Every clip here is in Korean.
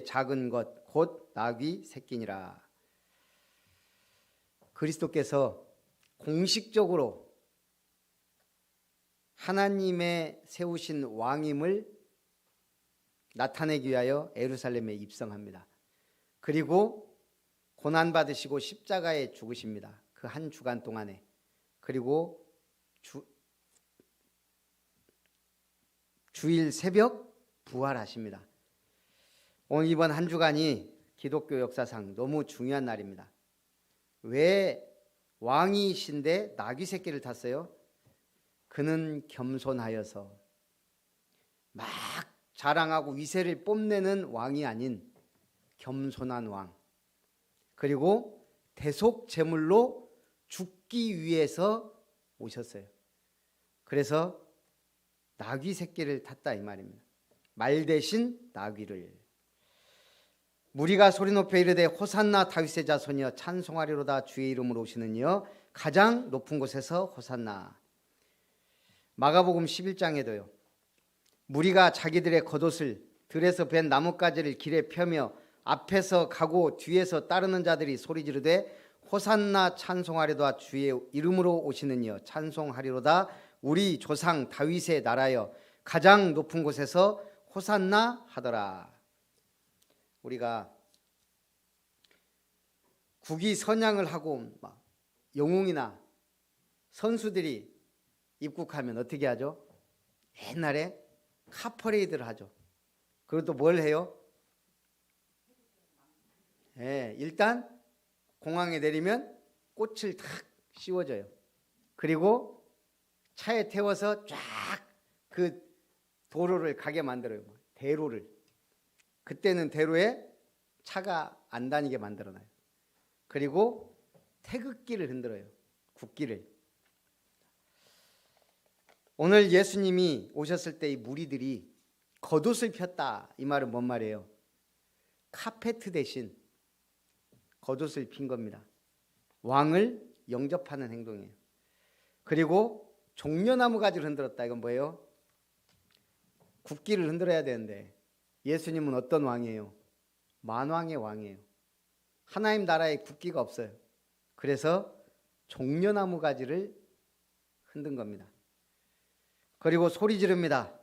작은 것 곧 나귀 새끼니라. 그리스도께서 공식적으로 하나님의 세우신 왕임을 나타내기 위하여 예루살렘에 입성합니다. 그리고 고난받으시고 십자가에 죽으십니다. 그 한 주간 동안에. 그리고 주일 새벽 부활하십니다. 오늘 이번 한 주간이 기독교 역사상 너무 중요한 날입니다. 왜 왕이신데 나귀 새끼를 탔어요? 그는 겸손하여서 막 자랑하고 위세를 뽐내는 왕이 아닌 겸손한 왕. 그리고 대속 제물로 죽기 위해서 오셨어요. 그래서 나귀 새끼를 탔다 이 말입니다. 말 대신 나귀를. 무리가 소리 높여 이르되 호산나 다윗의 자손이여 찬송하리로다 주의 이름으로 오시는 이여 가장 높은 곳에서 호산나. 마가복음 11장에도요. 무리가 자기들의 겉옷을 들에서 벤 나뭇가지를 길에 펴며 앞에서 가고 뒤에서 따르는 자들이 소리 지르되 호산나 찬송하리로다 주의 이름으로 오시는 이여 찬송하리로다 우리 조상 다윗의 나라여 가장 높은 곳에서 호산나 하더라. 우리가 국위 선양을 하고 막 영웅이나 선수들이 입국하면 어떻게 하죠? 옛날에 카퍼레이드를 하죠. 그리고 또 뭘 해요? 일단 공항에 내리면 꽃을 탁 씌워줘요. 그리고 차에 태워서 쫙 그 도로를 가게 만들어요. 대로를. 그때는 대로에 차가 안 다니게 만들어놔요. 그리고 태극기를 흔들어요. 국기를. 오늘 예수님이 오셨을 때 이 무리들이 겉옷을 폈다. 이 말은 뭔 말이에요? 카페트 대신 겉옷을 핀 겁니다. 왕을 영접하는 행동이에요. 그리고 종려나무 가지를 흔들었다. 이건 뭐예요? 국기를 흔들어야 되는데 예수님은 어떤 왕이에요? 만왕의 왕이에요. 하나님 나라에 국기가 없어요. 그래서 종려나무 가지를 흔든 겁니다. 그리고 소리 지릅니다.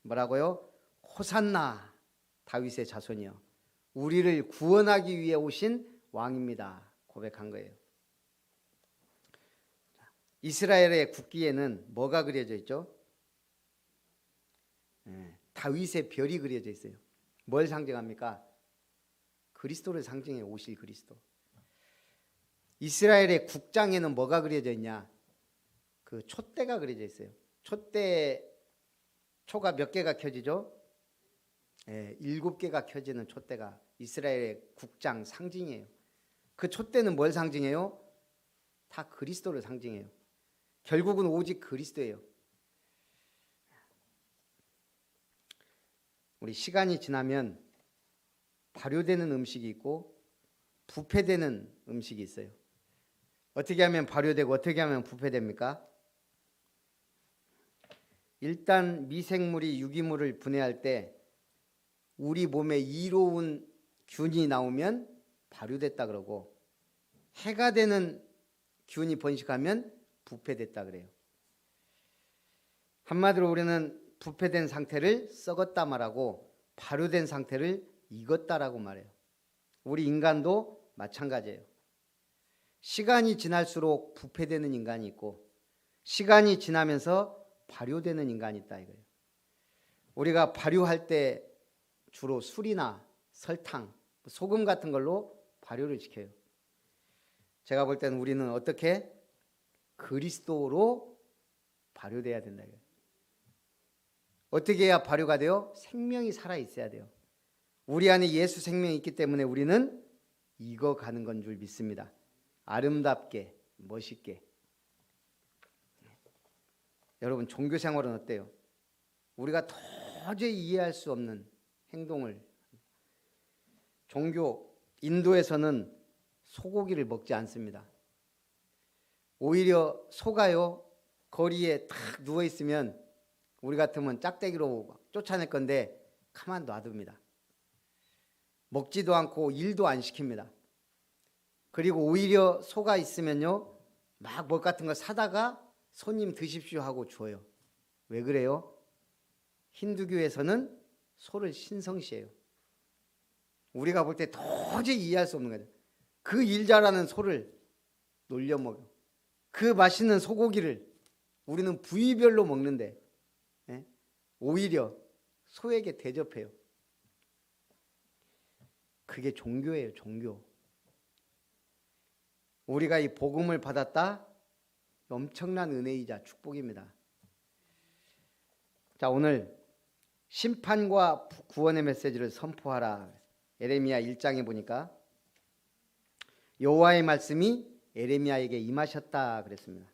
뭐라고요? 호산나 다윗의 자손이여 우리를 구원하기 위해 오신 왕입니다. 고백한 거예요. 이스라엘의 국기에는 뭐가 그려져 있죠? 다윗의 별이 그려져 있어요. 뭘 상징합니까? 그리스도를 상징해 오실 그리스도. 이스라엘의 국장에는 뭐가 그려져 있냐? 그 촛대가 그려져 있어요. 초가 몇 개가 켜지죠? 7개가 켜지는 촛대가 이스라엘의 국장 상징이에요. 그 촛대는 뭘 상징해요? 다 그리스도를 상징해요. 결국은 오직 그리스도예요. 우리 시간이 지나면 발효되는 음식이 있고 부패되는 음식이 있어요. 어떻게 하면 발효되고 어떻게 하면 부패됩니까? 일단 미생물이 유기물을 분해할 때 우리 몸에 이로운 균이 나오면 발효됐다 그러고 해가 되는 균이 번식하면 부패됐다 그래요. 한마디로 우리는 부패된 상태를 썩었다 말하고 발효된 상태를 익었다라고 말해요. 우리 인간도 마찬가지예요. 시간이 지날수록 부패되는 인간이 있고 시간이 지나면서 발효되는 인간이 있다 이거예요. 우리가 발효할 때 주로 술이나 설탕, 소금 같은 걸로 발효를 시켜요. 제가 볼 때는 우리는 어떻게 그리스도로 발효돼야 된다 이거예요. 어떻게 해야 발효가 돼요? 생명이 살아 있어야 돼요. 우리 안에 예수 생명이 있기 때문에 우리는 익어가는 건 줄 믿습니다. 아름답게 멋있게. 여러분 종교 생활은 어때요? 우리가 도저히 이해할 수 없는 행동을 인도에서는 소고기를 먹지 않습니다. 오히려 소가요 거리에 탁 누워 있으면 우리 같으면 짝대기로 쫓아낼 건데 가만 놔둡니다. 먹지도 않고 일도 안 시킵니다. 그리고 오히려 소가 있으면요, 막 먹 같은 거 사다가 손님 드십시오 하고 줘요. 왜 그래요? 힌두교에서는 소를 신성시해요. 우리가 볼 때 도저히 이해할 수 없는 거죠. 그 일 잘하는 소를 놀려 먹어. 그 맛있는 소고기를 우리는 부위별로 먹는데, 예? 오히려 소에게 대접해요. 그게 종교예요, 종교. 우리가 이 복음을 받았다, 엄청난 은혜이자 축복입니다. 자, 오늘 심판과 구원의 메시지를 선포하라. 에레미야 1장에 보니까 여호와의 말씀이 에레미야에게 임하셨다 그랬습니다.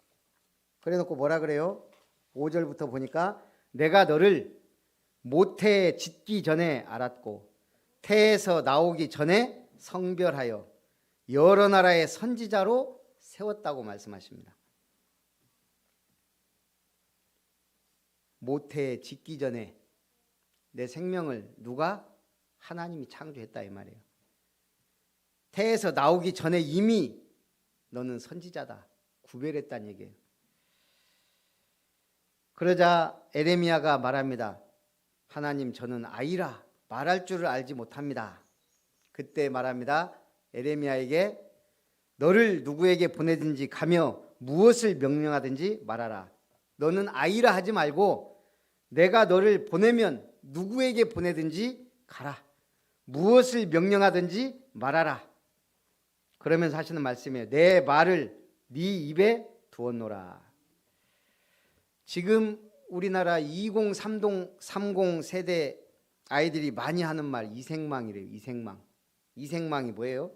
그래놓고 뭐라 그래요? 5절부터 보니까 내가 너를 모태에 짓기 전에 알았고 태에서 나오기 전에 성별하여 여러 나라의 선지자로 세웠다고 말씀하십니다. 모태에 짓기 전에 내 생명을 누가? 하나님이 창조했다 이 말이에요. 태에서 나오기 전에 이미 너는 선지자다, 구별했다는 얘기예요. 그러자 에레미야가 말합니다. 하나님, 저는 아이라 말할 줄을 알지 못합니다. 그때 말합니다. 에레미야에게 너를 누구에게 보내든지 가며 무엇을 명령하든지 말하라. 너는 아이라 하지 말고 내가 너를 보내면 누구에게 보내든지 가라. 무엇을 명령하든지 말하라. 그러면서 하시는 말씀이에요. 내 말을 네 입에 두었노라. 지금 우리나라 2030 세대 아이들이 많이 하는 말 이생망이래요. 이생망. 이생망이 뭐예요?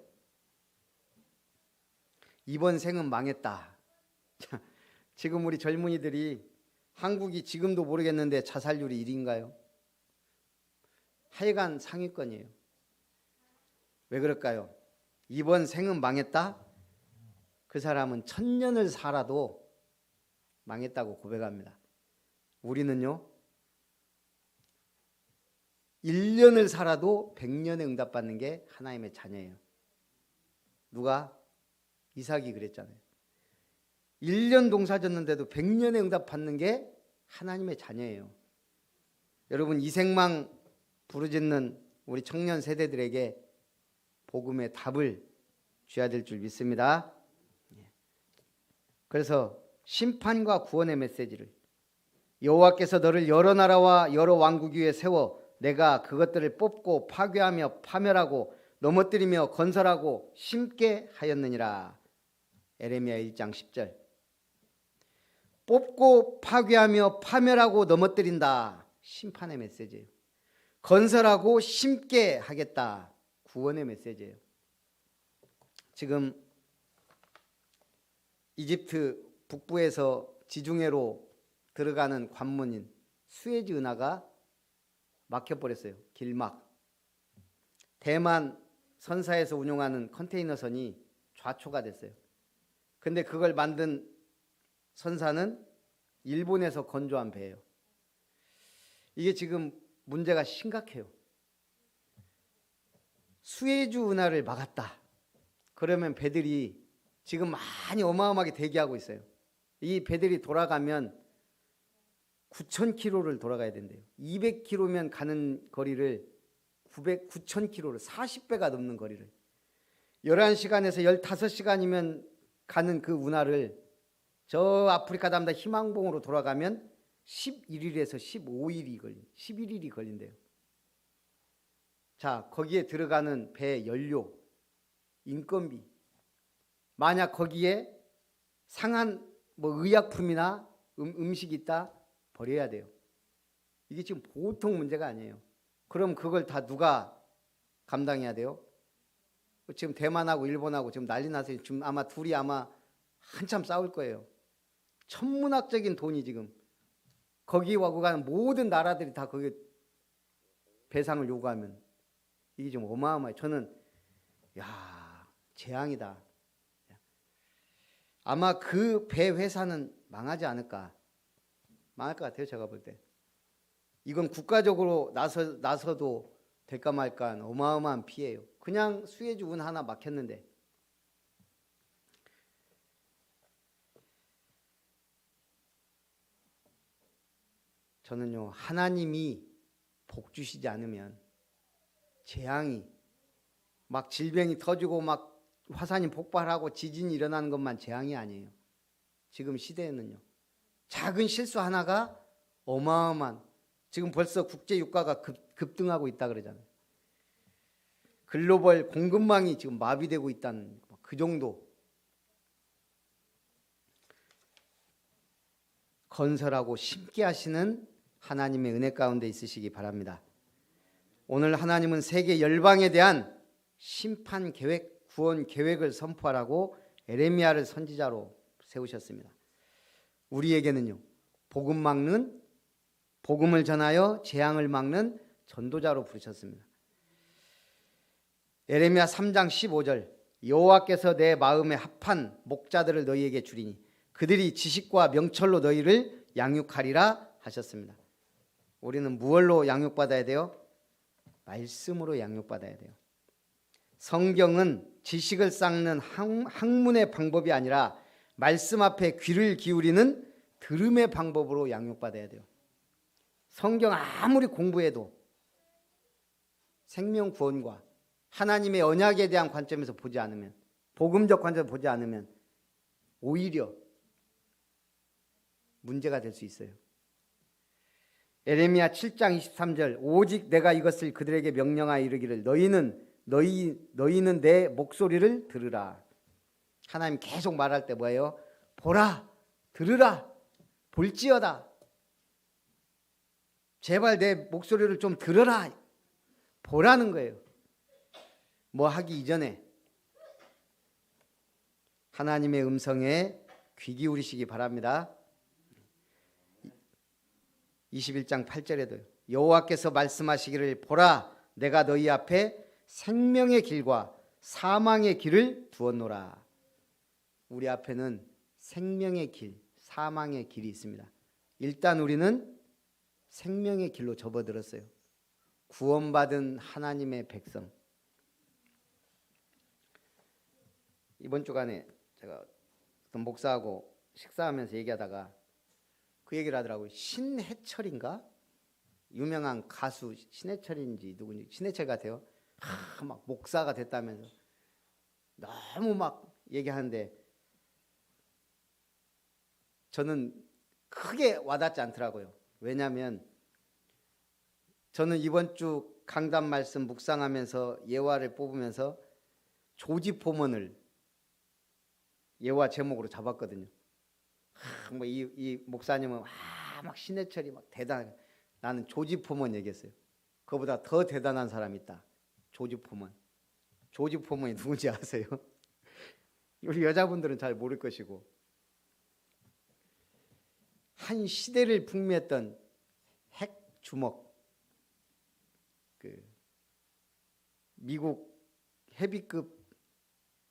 이번 생은 망했다. 지금 우리 젊은이들이 한국이 지금도 모르겠는데 자살률이 1위인가요? 하여간 상위권이에요. 왜 그럴까요? 이번 생은 망했다? 그 사람은 1000년을 살아도 망했다고 고백합니다. 우리는요, 1년을 살아도 100년에 응답받는 게 하나님의 자녀예요. 누가? 이삭이 그랬잖아요. 1년 농사 졌는데도 100년에 응답받는 게 하나님의 자녀예요. 여러분, 이생망 부르짖는 우리 청년 세대들에게 복음의 답을 줘야 될 줄 믿습니다. 그래서 심판과 구원의 메시지를, 여호와께서 너를 여러 나라와 여러 왕국 위에 세워 내가 그것들을 뽑고 파괴하며 파멸하고 넘어뜨리며 건설하고 심게 하였느니라. 에레미야 1장 10절. 뽑고 파괴하며 파멸하고 넘어뜨린다. 심판의 메시지예요. 건설하고 심게 하겠다. 구원의 메시지예요. 지금 이집트 북부에서 지중해로 들어가는 관문인 수에즈 운하가 막혀버렸어요. 길막. 대만 선사에서 운용하는 컨테이너선이 좌초가 됐어요. 근데 그걸 만든 선사는 일본에서 건조한 배예요. 이게 지금 문제가 심각해요. 수에즈 운하를 막았다. 그러면 배들이 지금 많이 어마어마하게 대기하고 있어요. 이 배들이 돌아가면 9,000km를 돌아가야 된대요. 200km면 가는 거리를 9,000km를 40배가 넘는 거리를 11시간에서 15시간이면 가는 그 운하를 저 아프리카 담다 희망봉으로 돌아가면 11일에서 11일이 걸린대요. 자, 거기에 들어가는 배 연료, 인건비, 만약 거기에 상한 의약품이나 음식이 있다, 버려야 돼요. 이게 지금 보통 문제가 아니에요. 그럼 그걸 다 누가 감당해야 돼요? 지금 대만하고 일본하고 지금 난리 났어요. 지금 아마 둘이 한참 싸울 거예요. 천문학적인 돈이 지금 거기와 가는 모든 나라들이 다 거기 배상을 요구하면 이게 좀 어마어마해요. 저는 재앙이다. 아마 그 배 회사는 망하지 않을까. 망할 것 같아요. 제가 볼 때. 이건 국가적으로 나서도 될까 말까 한 어마어마한 피해예요. 그냥 수에즈 운 하나 막혔는데. 저는요, 하나님이 복 주시지 않으면 재앙이 막 질병이 터지고 막 화산이 폭발하고 지진이 일어나는 것만 재앙이 아니에요. 지금 시대에는요, 작은 실수 하나가 어마어마한, 지금 벌써 국제 유가가 급등하고 있다 그러잖아요. 글로벌 공급망이 지금 마비되고 있다는 그 정도. 건설하고 심게 하시는 하나님의 은혜 가운데 있으시기 바랍니다. 오늘 하나님은 세계 열방에 대한 심판 계획, 구원 계획을 선포하라고 에레미야를 선지자로 세우셨습니다. 우리에게는요, 복음 막는, 복음을 전하여 재앙을 막는 전도자로 부르셨습니다. 에레미야 3장 15절, 여호와께서 내 마음에 합한 목자들을 너희에게 주리니 그들이 지식과 명철로 너희를 양육하리라 하셨습니다. 우리는 무엇로 양육받아야 돼요? 말씀으로 양육받아야 돼요. 성경은 지식을 쌓는 학문의 방법이 아니라 말씀 앞에 귀를 기울이는 들음의 방법으로 양육받아야 돼요. 성경 아무리 공부해도 생명 구원과 하나님의 언약에 대한 관점에서 보지 않으면, 복음적 관점에서 보지 않으면 오히려 문제가 될 수 있어요. 에레미야 7장 23절, 오직 내가 이것을 그들에게 명령하여 이르기를 너희는 내 목소리를 들으라. 하나님 계속 말할 때 뭐예요? 보라, 들으라, 볼지어다. 제발 내 목소리를 좀 들어라, 보라는 거예요. 뭐 하기 이전에 하나님의 음성에 귀 기울이시기 바랍니다. 21장 8절에도 여호와께서 말씀하시기를 보라, 내가 너희 앞에 생명의 길과 사망의 길을 두었노라. 우리 앞에는 생명의 길, 사망의 길이 있습니다. 일단 우리는 생명의 길로 접어들었어요. 구원받은 하나님의 백성. 이번 주간에 제가 어떤 목사하고 식사하면서 얘기하다가 그 얘기를 하더라고요. 신해철인가? 유명한 가수 신해철인지 누군지, 신해철 같아요. 막 목사가 됐다면서 너무 막 얘기하는데 저는 크게 와닿지 않더라고요. 왜냐하면 저는 이번 주 강단 말씀 묵상하면서 예화를 뽑으면서 조지 포먼을 예화 제목으로 잡았거든요. 뭐 이 목사님은 막 신해철이 막 대단해. 나는 조지 포먼 얘기했어요. 그보다 더 대단한 사람이 있다. 조지 포먼. 조지 포먼이 누군지 아세요? 우리 여자분들은 잘 모를 것이고, 한 시대를 풍미했던 핵 주먹, 그 미국 헤비급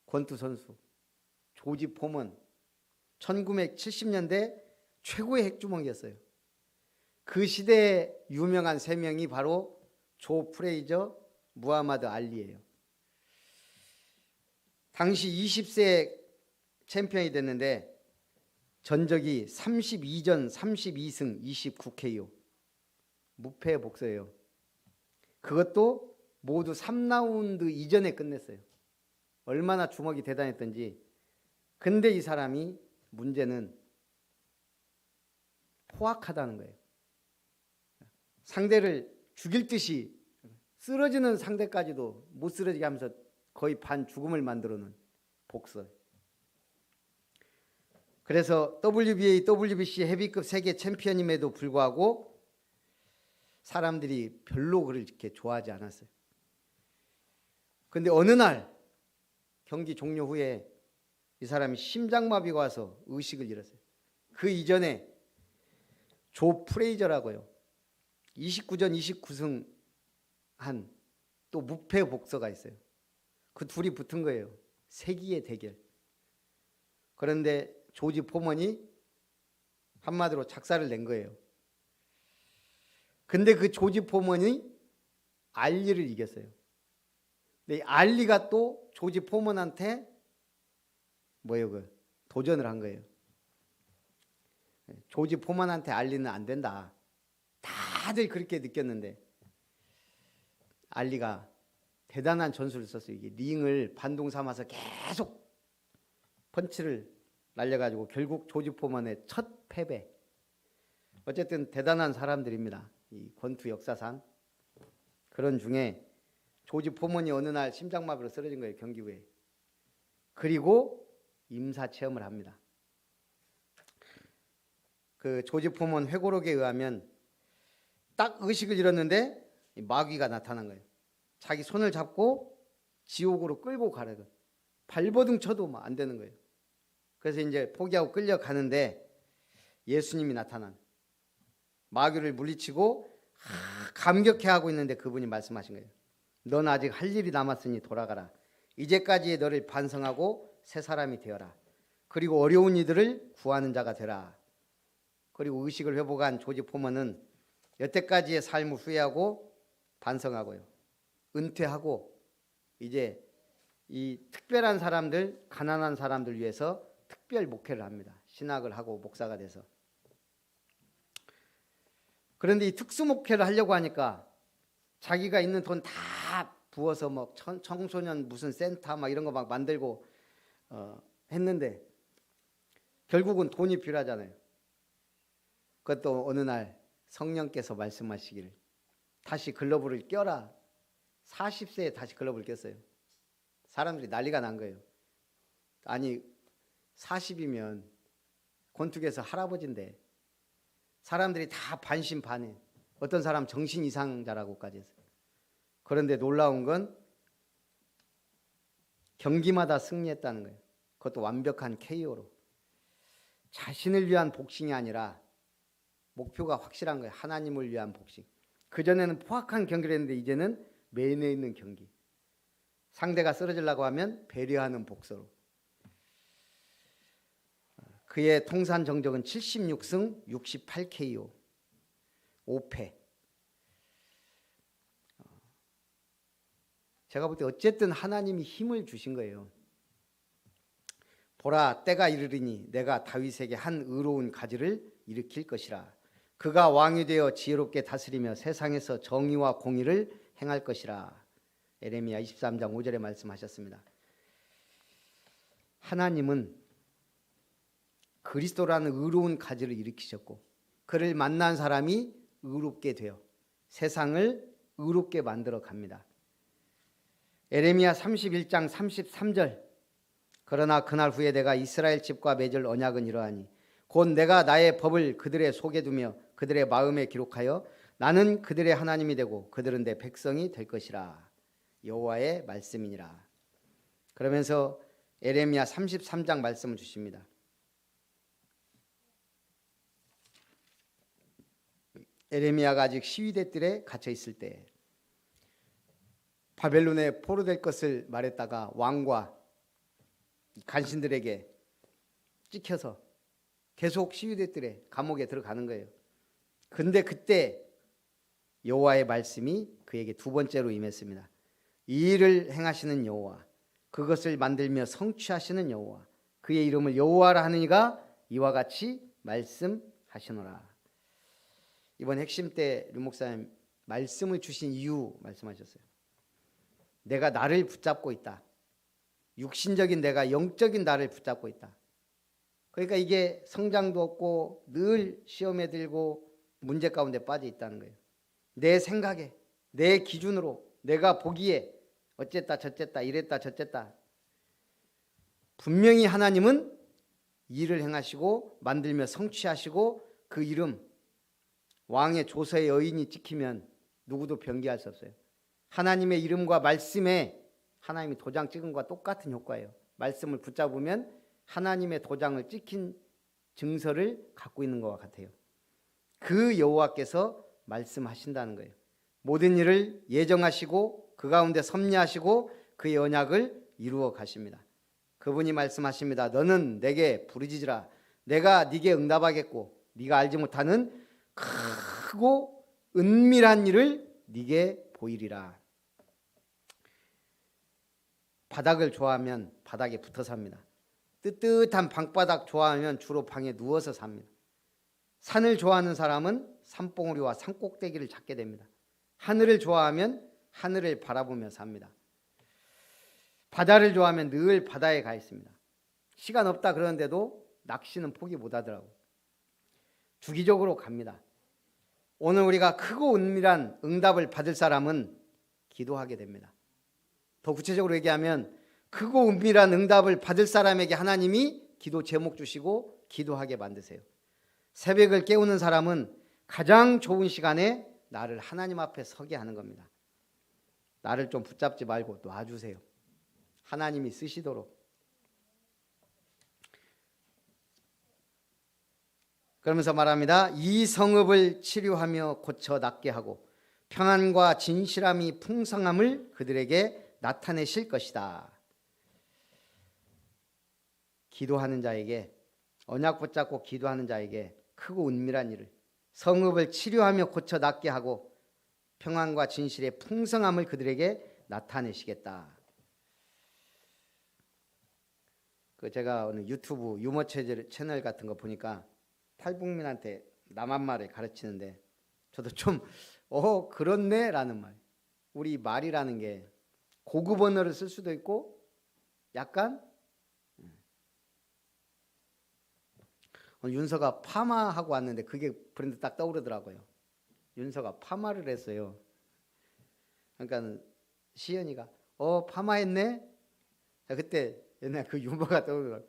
권투 선수 조지 포먼, 1970년대 최고의 핵주먹이었어요. 그 시대에 유명한 세 명이 바로 조 프레이저, 무하마드 알리예요. 당시 20세 챔피언이 됐는데 전적이 32전 32승 29KO, 무패 복서예요. 그것도 모두 3라운드 이전에 끝냈어요. 얼마나 주먹이 대단했던지. 근데 이 사람이 문제는 포악하다는 거예요. 상대를 죽일 듯이 쓰러지는 상대까지도 못 쓰러지게 하면서 거의 반 죽음을 만들어 놓은 복서. 그래서 WBA, WBC 헤비급 세계 챔피언임에도 불구하고 사람들이 별로 그렇게 좋아하지 않았어요. 근데 어느 날 경기 종료 후에 이 사람이 심장마비가 와서 의식을 잃었어요. 그 이전에 조 프레이저라고요. 29전 29승 한 또 무패 복서가 있어요. 그 둘이 붙은 거예요. 세기의 대결. 그런데 조지 포먼이 한마디로 작사를 낸 거예요. 근데 그 조지 포먼이 알리를 이겼어요. 근데 이 알리가 또 조지 포먼한테 도전을 한 거예요. 조지 포먼한테 알리는 안 된다. 다들 그렇게 느꼈는데 알리가 대단한 전술을 썼어요. 이게 링을 반동 삼아서 계속 펀치를 날려가지고 결국 조지 포먼의 첫 패배. 어쨌든 대단한 사람들입니다. 이 권투 역사상. 그런 중에 조지 포먼이 어느 날 심장마비로 쓰러진 거예요. 경기 후에. 그리고 임사체험을 합니다. 그 조지 포먼 회고록에 의하면 딱 의식을 잃었는데 마귀가 나타난 거예요. 자기 손을 잡고 지옥으로 끌고 가래요. 발버둥 쳐도 안 되는 거예요. 그래서 이제 포기하고 끌려가는데 예수님이 나타난 마귀를 물리치고 감격해하고 있는데 그분이 말씀하신 거예요. 넌 아직 할 일이 남았으니 돌아가라. 이제까지의 너를 반성하고 새 사람이 되어라. 그리고 어려운 이들을 구하는 자가 되라. 그리고 의식을 회복한 조지 포먼은 여태까지의 삶을 후회하고 반성하고요. 은퇴하고 이제 이 특별한 사람들, 가난한 사람들 위해서 특별 목회를 합니다. 신학을 하고 목사가 돼서. 그런데 이 특수 목회를 하려고 하니까 자기가 있는 돈 다 부어서 뭐 청소년 무슨 센터 막 이런 거 막 만들고 했는데 결국은 돈이 필요하잖아요. 그것도 어느 날 성령께서 말씀하시기를 다시 글러브를 껴라. 40세에 다시 글러브를 꼈어요. 사람들이 난리가 난 거예요. 아니 40이면 권투에서 할아버지인데 사람들이 다 반신반의. 어떤 사람 정신 이상자라고까지 했어요. 그런데 놀라운 건 경기마다 승리했다는 거예요. 그것도 완벽한 KO로. 자신을 위한 복싱이 아니라 목표가 확실한 거예요. 하나님을 위한 복싱. 그전에는 포악한 경기를 했는데 이제는 매너 있는 경기. 상대가 쓰러지려고 하면 배려하는 복서로. 그의 통산 정적은 76승 68KO 5패. 제가 볼 때 어쨌든 하나님이 힘을 주신 거예요. 보라 때가 이르리니 내가 다윗에게 한 의로운 가지를 일으킬 것이라. 그가 왕이 되어 지혜롭게 다스리며 세상에서 정의와 공의를 행할 것이라. 에레미야 23장 5절에 말씀하셨습니다. 하나님은 그리스도라는 의로운 가지를 일으키셨고 그를 만난 사람이 의롭게 되어 세상을 의롭게 만들어 갑니다. 에레미야 31장 33절 그러나 그날 후에 내가 이스라엘 집과 맺을 언약은 이러하니 곧 내가 나의 법을 그들의 속에 두며 그들의 마음에 기록하여 나는 그들의 하나님이 되고 그들은 내 백성이 될 것이라. 여호와의 말씀이니라. 그러면서 에레미야 33장 말씀을 주십니다. 에레미야가 아직 시위대 뜰에 갇혀 있을 때 바벨론에 포로될 것을 말했다가 왕과 간신들에게 찍혀서 계속 시위대 뜰에 감옥에 들어가는 거예요. 근데 그때 여호와의 말씀이 그에게 두 번째로 임했습니다. 이 일을 행하시는 여호와, 그것을 만들며 성취하시는 여호와, 그의 이름을 여호와라 하는 이가 이와 같이 말씀하시노라. 이번 핵심 때 류 목사님 말씀을 주신 이유 말씀하셨어요. 내가 나를 붙잡고 있다. 육신적인 내가 영적인 나를 붙잡고 있다. 그러니까 이게 성장도 없고 늘 시험에 들고 문제 가운데 빠져 있다는 거예요. 내 생각에, 내 기준으로, 내가 보기에 어쨌다 저쨌다 이랬다 저쨌다. 분명히 하나님은 일을 행하시고 만들며 성취하시고 그 이름 왕의 조서의 여인이 찍히면 누구도 변기할 수 없어요. 하나님의 이름과 말씀에 하나님이 도장 찍은 것과 똑같은 효과예요. 말씀을 붙잡으면 하나님의 도장을 찍힌 증서를 갖고 있는 것과 같아요. 그 여호와께서 말씀하신다는 거예요. 모든 일을 예정하시고 그 가운데 섭리하시고 그의 언약을 이루어 가십니다. 그분이 말씀하십니다. 너는 내게 부르짖으라. 내가 네게 응답하겠고 네가 알지 못하는 크고 은밀한 일을 네게 보이리라. 바닥을 좋아하면 바닥에 붙어 삽니다. 뜨뜻한 방바닥 좋아하면 주로 방에 누워서 삽니다. 산을 좋아하는 사람은 산봉우리와 산꼭대기를 찾게 됩니다. 하늘을 좋아하면 하늘을 바라보며 삽니다. 바다를 좋아하면 늘 바다에 가 있습니다. 시간 없다 그러는데도 낚시는 포기 못 하더라고요. 주기적으로 갑니다. 오늘 우리가 크고 은밀한 응답을 받을 사람은 기도하게 됩니다. 더 구체적으로 얘기하면 크고 은밀한 응답을 받을 사람에게 하나님이 기도 제목 주시고 기도하게 만드세요. 새벽을 깨우는 사람은 가장 좋은 시간에 나를 하나님 앞에 서게 하는 겁니다. 나를 좀 붙잡지 말고 놔주세요. 하나님이 쓰시도록. 그러면서 말합니다. 이 성읍을 치료하며 고쳐 낫게 하고 평안과 진실함이 풍성함을 그들에게 나타내실 것이다. 기도하는 자에게, 언약 붙잡고 기도하는 자에게 크고 은밀한 일을, 성읍을 치료하며 고쳐 낫게 하고 평안과 진실의 풍성함을 그들에게 나타내시겠다. 제가 어느 유튜브 유머 채널 같은 거 보니까 탈북민한테 남한말을 가르치는데 저도 좀 그렇네 라는 말. 우리 말이라는 게 고급 언어를 쓸 수도 있고 약간 윤서가 파마하고 왔는데 그게 브랜드 딱 떠오르더라고요. 윤서가 파마를 했어요. 그러니까 시연이가 파마했네? 그때 옛날 그 유머가 떠오르더라고요.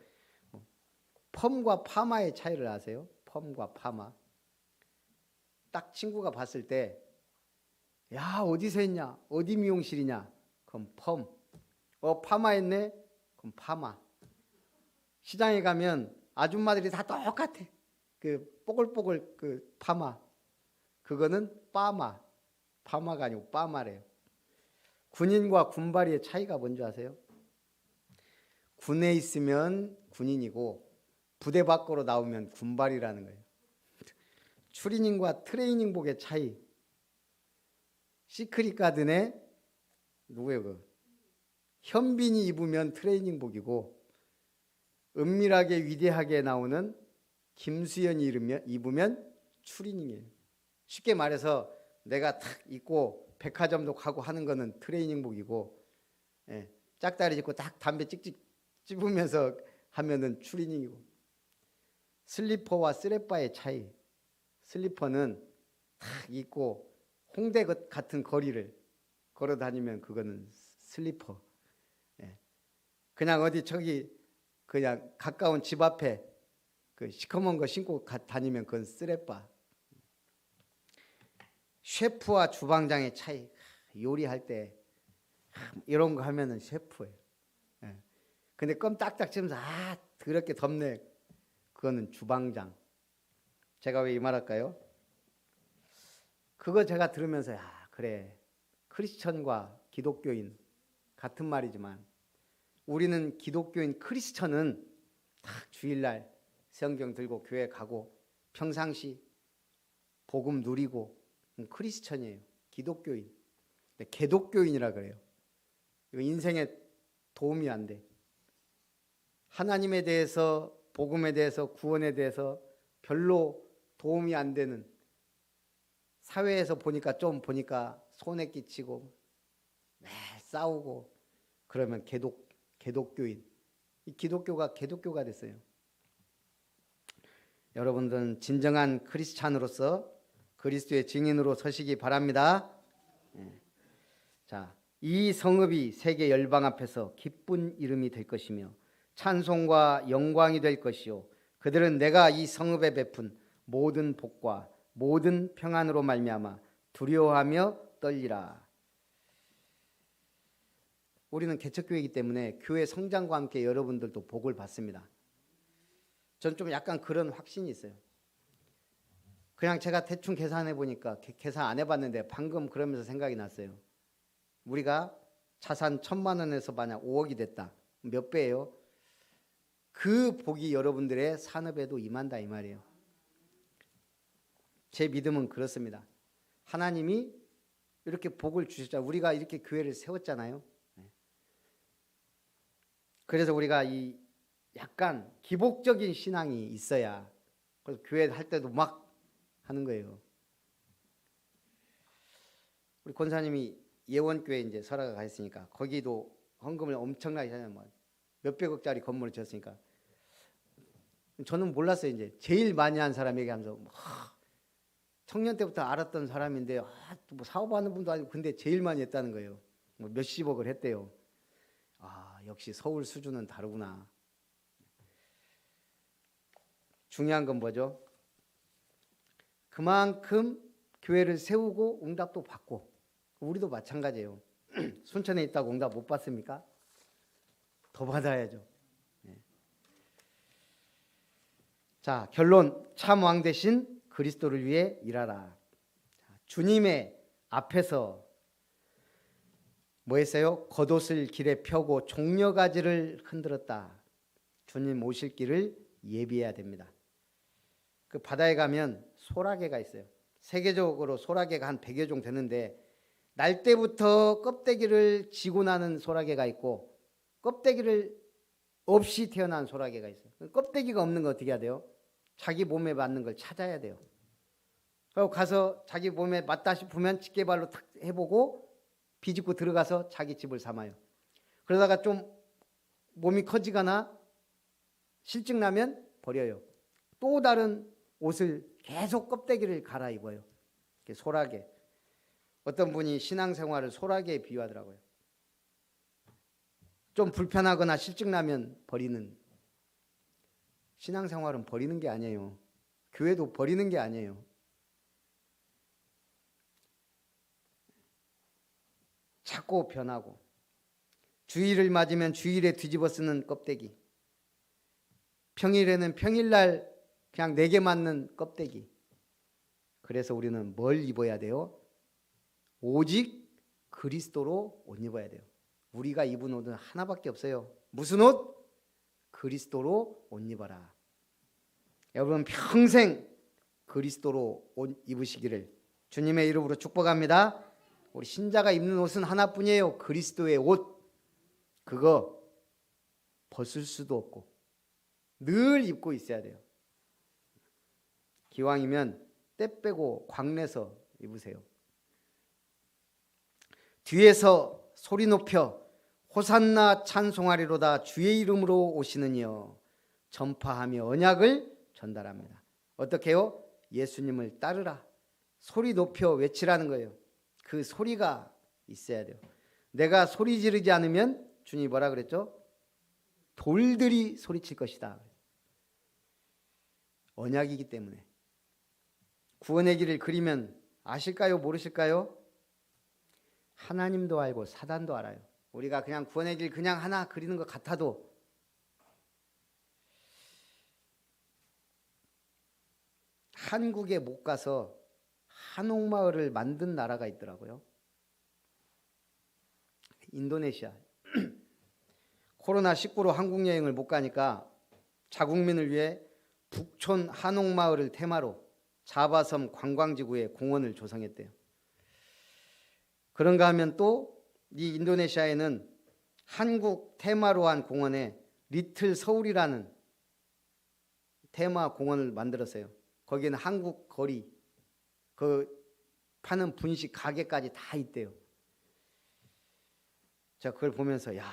펌과 파마의 차이를 아세요? 펌과 파마. 딱 친구가 봤을 때 야 어디서 했냐? 어디 미용실이냐? 그럼 펌. 파마했네? 그럼 파마. 시장에 가면 아줌마들이 다 똑같아. 그 뽀글뽀글 그 파마. 그거는 빠마. 파마가 아니고 빠마래요. 군인과 군발이의 차이가 뭔지 아세요? 군에 있으면 군인이고 부대 밖으로 나오면 군발이라는 거예요. 추리닝과 트레이닝복의 차이. 시크릿 가든에 누구예요? 현빈이 입으면 트레이닝복이고 은밀하게 위대하게 나오는 김수현이 입으면 추리닝이에요. 쉽게 말해서 내가 탁 입고 백화점도 가고 하는 거는 트레이닝복이고 짝다리 짚고 딱 담배 찍찍 찝으면서 하면은 추리닝이고. 슬리퍼와 쓰레빠의 차이. 슬리퍼는 탁 입고 홍대 같은 거리를 걸어 다니면 그거는 슬리퍼. 그냥 어디 저기 그냥 가까운 집 앞에 그 시커먼 거 신고 다니면 그건 쓰레빠. 셰프와 주방장의 차이. 요리할 때 이런 거 하면은 셰프예요. 근데 껌 딱딱 치면서 더럽게 덥네. 그거는 주방장. 제가 왜 이 말할까요? 그거 제가 들으면서 그래 크리스천과 기독교인 같은 말이지만 우리는 기독교인 크리스천은 딱 주일날 성경 들고 교회 가고 평상시 복음 누리고 크리스천이에요. 기독교인. 근데 개독교인이라 그래요. 이거 인생에 도움이 안 돼. 하나님에 대해서 복음에 대해서 구원에 대해서 별로 도움이 안 되는 사회에서 보니까 손해 끼치고 싸우고 그러면 개독교인. 이 기독교가 개독교가 됐어요. 여러분들은 진정한 크리스찬으로서 그리스도의 증인으로 서시기 바랍니다. 자, 이 성읍이 세계 열방 앞에서 기쁜 이름이 될 것이며 찬송과 영광이 될 것이요 그들은 내가 이 성읍에 베푼 모든 복과 모든 평안으로 말미암아 두려워하며 떨리라. 우리는 개척교회이기 때문에 교회 성장과 함께 여러분들도 복을 받습니다. 전 좀 약간 그런 확신이 있어요. 그냥 제가 대충 계산해 보니까 계산 안 해봤는데 방금 그러면서 생각이 났어요. 우리가 자산 1,000만 원에서 만약 5억이 됐다. 몇 배예요? 그 복이 여러분들의 산업에도 임한다 이 말이에요. 제 믿음은 그렇습니다. 하나님이 이렇게 복을 주셨잖아요. 우리가 이렇게 교회를 세웠잖아요. 그래서 우리가 이 약간 기복적인 신앙이 있어야 그래서 교회 할 때도 막 하는 거예요. 우리 권사님이 예원교회 이제 설화가 가 있으니까 거기도 헌금을 엄청나게 하잖아요. 뭐 몇백억짜리 건물을 지었으니까 저는 몰랐어요. 이제 제일 많이 한 사람 얘기하면서 청년 때부터 알았던 사람인데 뭐 사업하는 분도 아니고 근데 제일 많이 했다는 거예요. 뭐 몇십억을 했대요. 역시 서울 수준은 다르구나. 중요한 건 뭐죠? 그만큼 교회를 세우고 응답도 받고 우리도 마찬가지예요. 순천에 있다고 응답 못 받습니까? 더 받아야죠. 자, 결론. 참 왕 대신 그리스도를 위해 일하라. 주님의 앞에서 뭐 했어요? 겉옷을 길에 펴고 종려가지를 흔들었다. 주님 오실 길을 예비해야 됩니다. 그 바다에 가면 소라게가 있어요. 세계적으로 소라게가 한 100여 종 되는데 날 때부터 껍데기를 지고 나는 소라게가 있고 껍데기를 없이 태어난 소라게가 있어요. 껍데기가 없는 거 어떻게 해야 돼요? 자기 몸에 맞는 걸 찾아야 돼요. 그리고 가서 자기 몸에 맞다 싶으면 집게발로 탁 해보고 비집고 들어가서 자기 집을 삼아요. 그러다가 좀 몸이 커지거나 실증 나면 버려요. 또 다른 옷을 계속 껍데기를 갈아입어요. 소라게. 어떤 분이 신앙생활을 소라게에 비유하더라고요. 좀 불편하거나 실증 나면 버리는. 신앙생활은 버리는 게 아니에요. 교회도 버리는 게 아니에요. 자꾸 변하고 주일을 맞으면 주일에 뒤집어 쓰는 껍데기, 평일에는 평일날 그냥 내게 맞는 껍데기. 그래서 우리는 뭘 입어야 돼요? 오직 그리스도로 옷 입어야 돼요. 우리가 입은 옷은 하나밖에 없어요. 무슨 옷? 그리스도로 옷 입어라. 여러분 평생 그리스도로 옷 입으시기를 주님의 이름으로 축복합니다. 우리 신자가 입는 옷은 하나뿐이에요. 그리스도의 옷. 그거 벗을 수도 없고 늘 입고 있어야 돼요. 기왕이면 때 빼고 광내서 입으세요. 뒤에서 소리 높여 호산나 찬송하리로다 주의 이름으로 오시는 이여 전파하며 언약을 전달합니다. 어떻게 해요? 예수님을 따르라. 소리 높여 외치라는 거예요. 그 소리가 있어야 돼요. 내가 소리 지르지 않으면 주님이 뭐라 그랬죠? 돌들이 소리칠 것이다. 언약이기 때문에. 구원의 길을 그리면 아실까요? 모르실까요? 하나님도 알고 사단도 알아요. 우리가 그냥 구원의 길 그냥 하나 그리는 것 같아도 한국에 못 가서 한옥마을을 만든 나라가 있더라고요. 인도네시아. 코로나19로 한국 여행을 못 가니까 자국민을 위해 북촌 한옥마을을 테마로 자바섬 관광지구에 공원을 조성했대요. 그런가 하면 또 이 인도네시아에는 한국 테마로 한 공원에 리틀 서울이라는 테마 공원을 만들었어요. 거기는 한국 거리, 그 파는 분식 가게까지 다 있대요. 제가 그걸 보면서 야,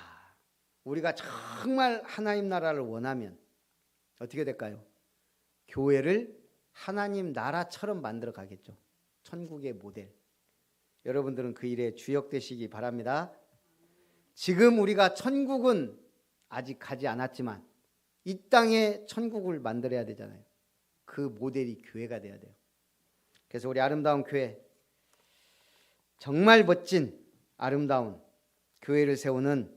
우리가 정말 하나님 나라를 원하면 어떻게 될까요? 교회를 하나님 나라처럼 만들어 가겠죠. 천국의 모델. 여러분들은 그 일에 주역되시기 바랍니다. 지금 우리가 천국은 아직 가지 않았지만 이 땅에 천국을 만들어야 되잖아요. 그 모델이 교회가 돼야 돼요. 그래서 우리 아름다운 교회, 정말 멋진 아름다운 교회를 세우는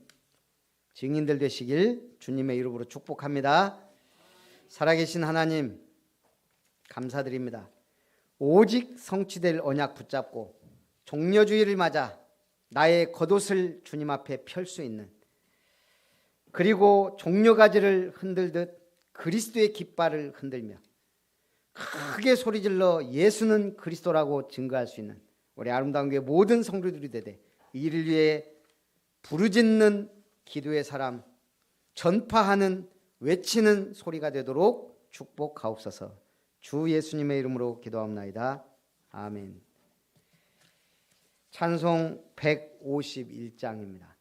증인들 되시길 주님의 이름으로 축복합니다. 살아계신 하나님 감사드립니다. 오직 성취될 언약 붙잡고 종려주의를 맞아 나의 겉옷을 주님 앞에 펼 수 있는, 그리고 종려가지를 흔들듯 그리스도의 깃발을 흔들며 크게 소리질러 예수는 그리스도라고 증거할 수 있는 우리 아름다운 교회 모든 성도들이 되되 이를 위해 부르짖는 기도의 사람, 전파하는 외치는 소리가 되도록 축복하옵소서. 주 예수님의 이름으로 기도합나이다. 아멘. 찬송 151장입니다.